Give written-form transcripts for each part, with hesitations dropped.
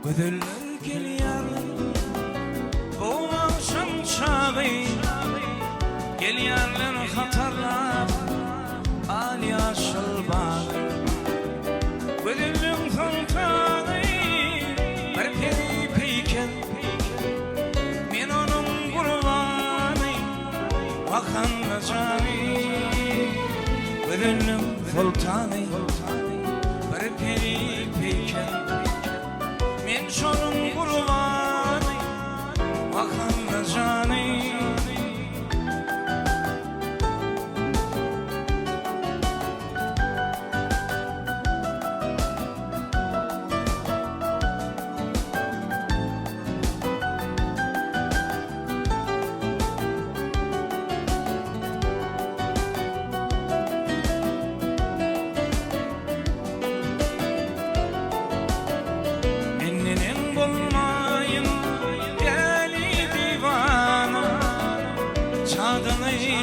Güdüller gelýär bu akşam çağı, gelýärler hatarlap al ýaşyl bagy. Güdüllüň sultany bir peri peýken, men onuň gurbany wakanda jany. Güdüllüň sultany bir peri peýken, men şonuň gurbany wakanda jany.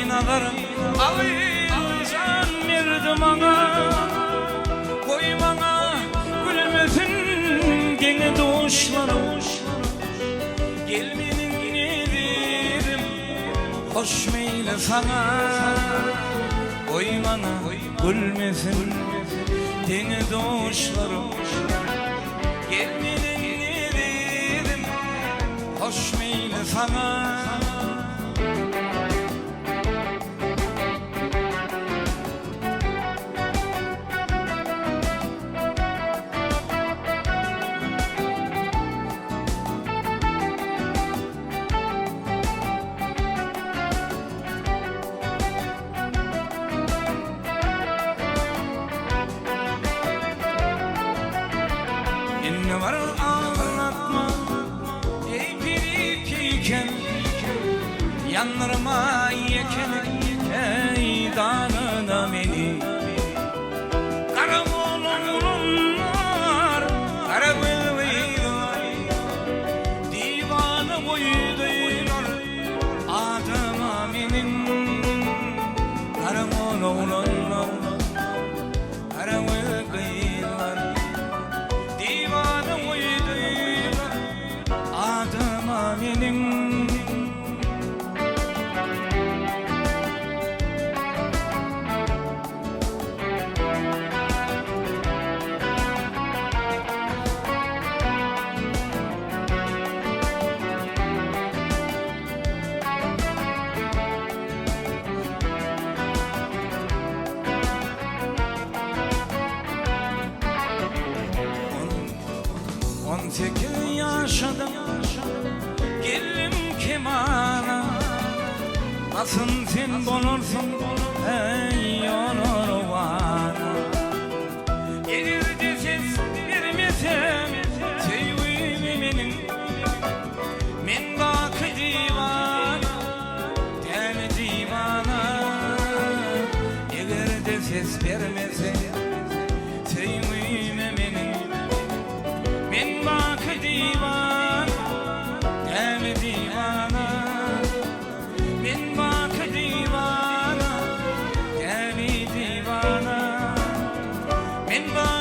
Nazarım alıysan verdim ana, koymana gülmesin gene doğuşlarım. Gelmenin ederim hoş meyle sana, koymana gülmesin gene doğuşlarım. Gelmenin ederim hoş meyle sana. Ne var ağlatma ey piri peyken, yanlarıma yekenek ey dağına beni. Kara oğlumlar, kara beyler, divanı boyuduylar adıma benim. Kara oğlumlar, kara beyler, divanı boyuduylar adıma benim. On 8 yaşadım, geldim kemana. Nasıl sen bulursun ey olur bana. Gelir de ses vermesem sevgilim, men bakı divana, deli divana. Gelir de ses vermesem sevgilim, men bakı divan, deli divana. Men bakı divana, deli divana. Men bakı